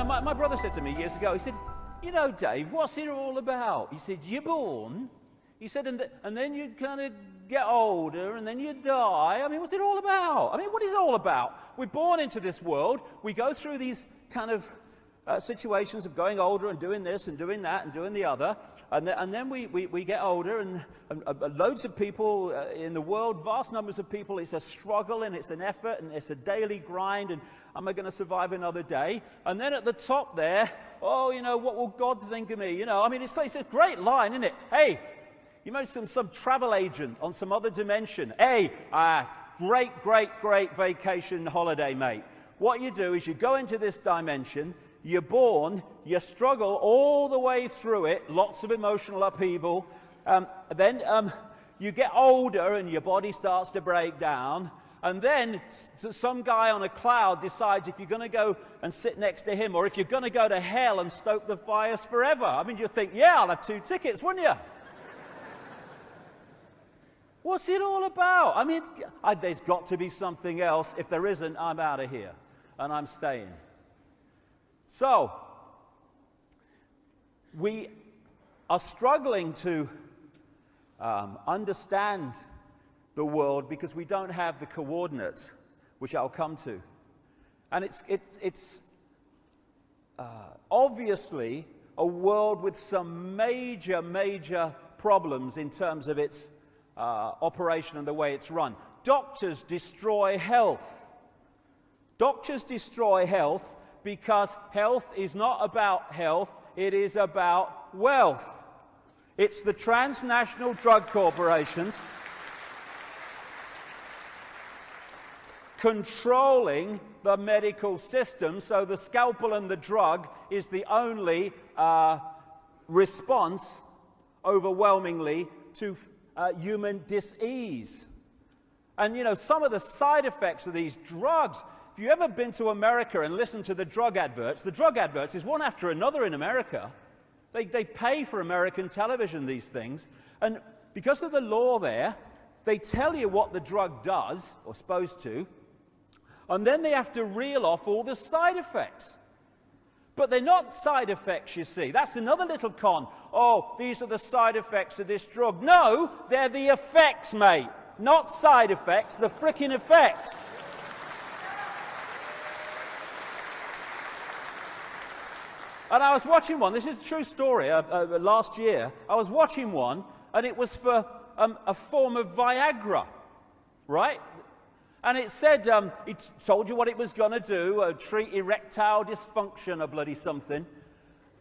my brother said to me years ago, he said, you know, Dave, what's it all about? He said, you're born. He said, and then you kind of get older, and then you die. I mean, what's it all about? I mean, what is it all about? We're born into this world. We go through these kind of situations of going older and doing this and doing that and doing the other. And then we get older, and loads of people in the world, vast numbers of people, it's a struggle and it's an effort and it's a daily grind, and am I going to survive another day? And then at the top there, oh, you know, what will God think of me? You know, I mean, it's a great line, isn't it? Hey, you know, some travel agent on some other dimension. Hey, great vacation holiday, mate. What you do is you go into this dimension, you're born, you struggle all the way through it, lots of emotional upheaval. Then you get older and your body starts to break down. And then some guy on a cloud decides if you're going to go and sit next to him, or if you're going to go to hell and stoke the fires forever. I mean, you think, yeah, I'll have 2 tickets, wouldn't you? What's it all about? I mean, there's got to be something else. If there isn't, I'm out of here and I'm staying. So, we are struggling to understand the world because we don't have the coordinates, which I'll come to. And it's obviously a world with some major problems in terms of its operation and the way it's run. Doctors destroy health. Doctors destroy health because health is not about health, it is about wealth. It's the transnational drug corporations controlling the medical system, so the scalpel and the drug is the only response, overwhelmingly, to human dis-ease. And you know, some of the side effects of these drugs, if you've ever been to America and listened to the drug adverts is one after another in America. They pay for American television, these things. And because of the law there, they tell you what the drug does, or supposed to, and then they have to reel off all the side effects. But they're not side effects, you see. That's another little con. Oh, these are the side effects of this drug. No, they're the effects, mate. Not side effects, the frickin' effects. And I was watching one, this is a true story, last year. I was watching one, and it was for a form of Viagra, right? And it said, it told you what it was going to do, treat erectile dysfunction or bloody something.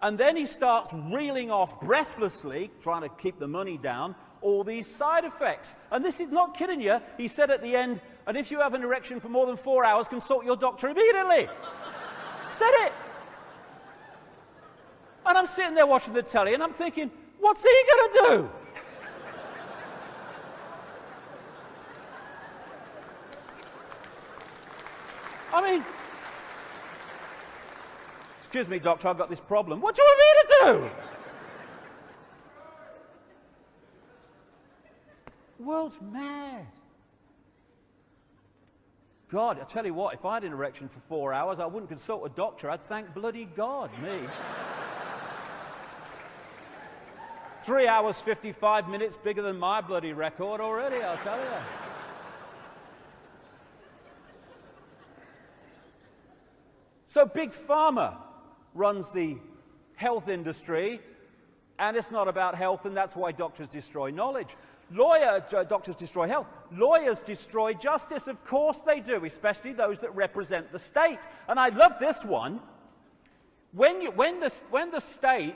And then he starts reeling off breathlessly, trying to keep the money down, all these side effects. And this is not kidding you. He said at the end, and if you have an erection for more than 4 hours, consult your doctor immediately. Said it. And I'm sitting there watching the telly, and I'm thinking, what's he going to do? I mean, excuse me, doctor, I've got this problem. What do you want me to do? The world's mad. God, I tell you what, if I had an erection for 4 hours, I wouldn't consult a doctor. I'd thank bloody God, me. 3 hours, 55 minutes, bigger than my bloody record already, I'll tell you. So Big Pharma runs the health industry, and it's not about health, and that's why doctors destroy knowledge. Doctors destroy health. Lawyers destroy justice. Of course they do, especially those that represent the state. And I love this one. When the state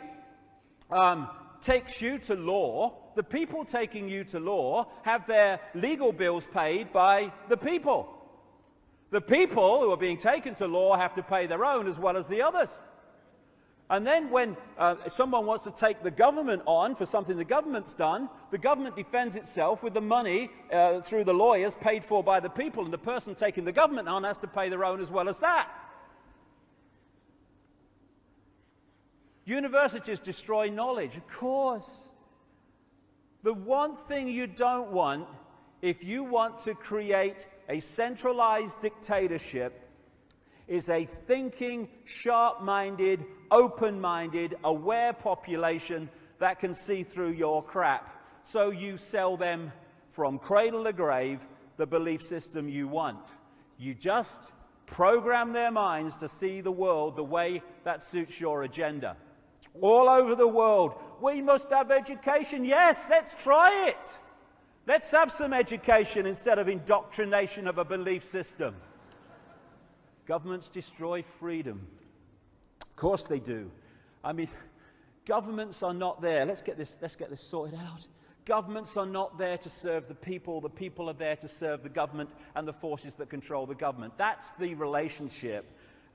takes you to law, the people taking you to law have their legal bills paid by the people. The people who are being taken to law have to pay their own as well as the others. And then when someone wants to take the government on for something the government's done, the government defends itself with the money through the lawyers paid for by the people, and the person taking the government on has to pay their own as well as that. Universities destroy knowledge, of course. The one thing you don't want, if you want to create a centralized dictatorship, is a thinking, sharp-minded, open-minded, aware population that can see through your crap. So you sell them from cradle to grave the belief system you want. You just program their minds to see the world the way that suits your agenda. All over the world, we must have education. Yes, let's try it. Let's have some education instead of indoctrination of a belief system. Governments destroy freedom. Of course they do. I mean, governments are not there. Let's get this sorted out. Governments are not there to serve the people are there to serve the government and the forces that control the government. That's the relationship,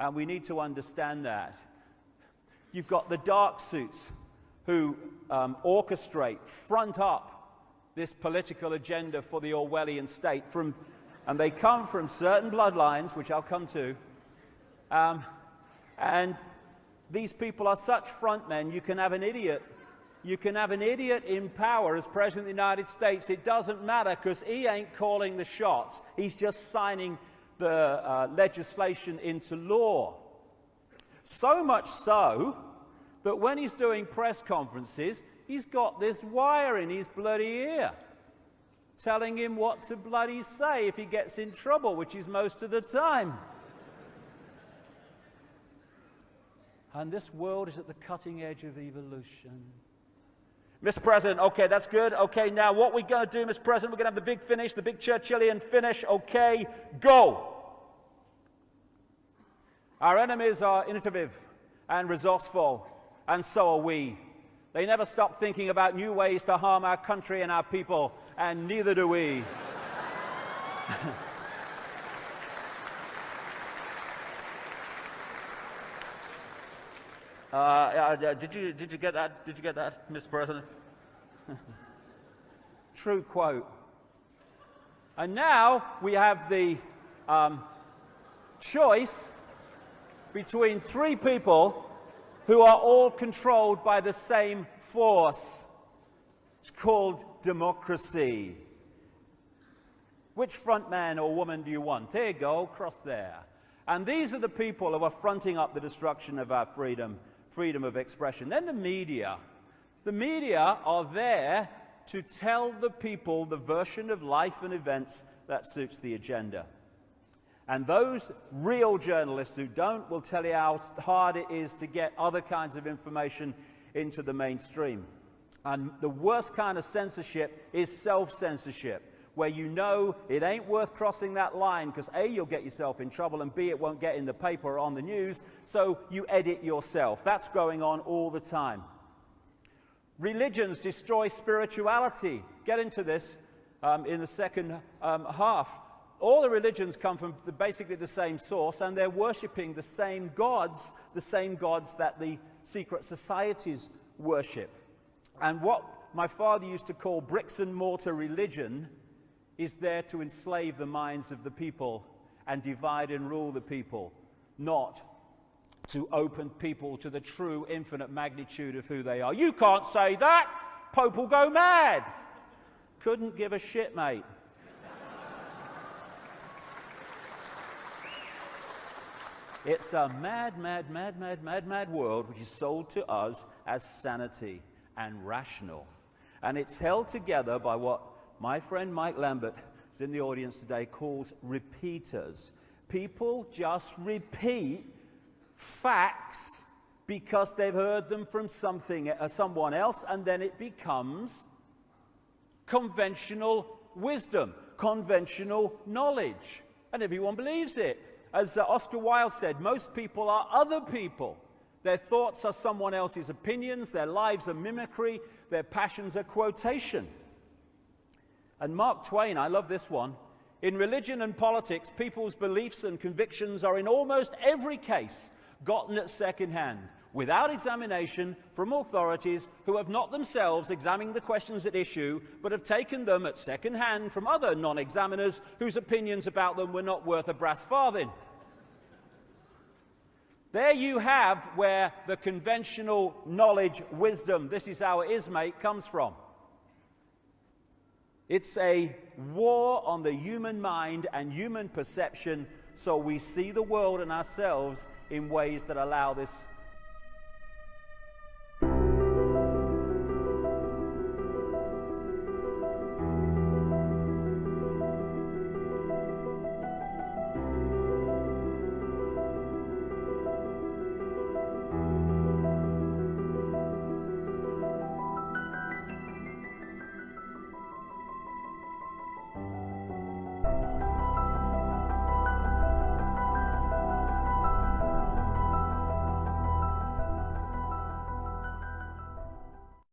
and we need to understand that. You've got the dark suits who orchestrate, front up this political agenda for the Orwellian state, and they come from certain bloodlines, which I'll come to, and these people are such frontmen. You can have an idiot in power as President of the United States. It doesn't matter, because he ain't calling the shots. He's just signing the legislation into law. So much so that when he's doing press conferences, he's got this wire in his bloody ear telling him what to bloody say if he gets in trouble, which is most of the time. And this world is at the cutting edge of evolution. Mr. President, okay, that's good. Okay, now what we're going to do, Mr. President, we're going to have the big finish, the big Churchillian finish. Okay, go. Our enemies are innovative and resourceful, and so are we. They never stop thinking about new ways to harm our country and our people, and neither do we. Did you get that? Did you get that, Mr. President? True quote. And now we have the choice between three people who are all controlled by the same force. It's called democracy. Which front man or woman do you want? There you go, cross there. And these are the people who are fronting up the destruction of our freedom of expression. Then the media. The media are there to tell the people the version of life and events that suits the agenda. And those real journalists who don't will tell you how hard it is to get other kinds of information into the mainstream. And the worst kind of censorship is self-censorship, where you know it ain't worth crossing that line because A, you'll get yourself in trouble, and B, it won't get in the paper or on the news, so you edit yourself. That's going on all the time. Religions destroy spirituality. Get into this in the second half. All the religions come from basically the same source, and they're worshipping the same gods that the secret societies worship. And what my father used to call bricks and mortar religion is there to enslave the minds of the people and divide and rule the people, not to open people to the true infinite magnitude of who they are. You can't say that! Pope will go mad! Couldn't give a shit, mate. It's a mad, mad, mad, mad, mad, mad world which is sold to us as sanity and rational. And it's held together by what my friend Mike Lambert, who's in the audience today, calls repeaters. People just repeat facts because they've heard them from someone else, and then it becomes conventional wisdom, conventional knowledge, and everyone believes it. As Oscar Wilde said, most people are other people. Their thoughts are someone else's opinions, their lives are mimicry, their passions are quotation. And Mark Twain, I love this one, in religion and politics, people's beliefs and convictions are in almost every case gotten at second hand, without examination from authorities who have not themselves examined the questions at issue, but have taken them at second hand from other non-examiners whose opinions about them were not worth a brass farthing. There you have where the conventional knowledge, wisdom, this is how it is, mate, comes from. It's a war on the human mind and human perception so we see the world and ourselves in ways that allow this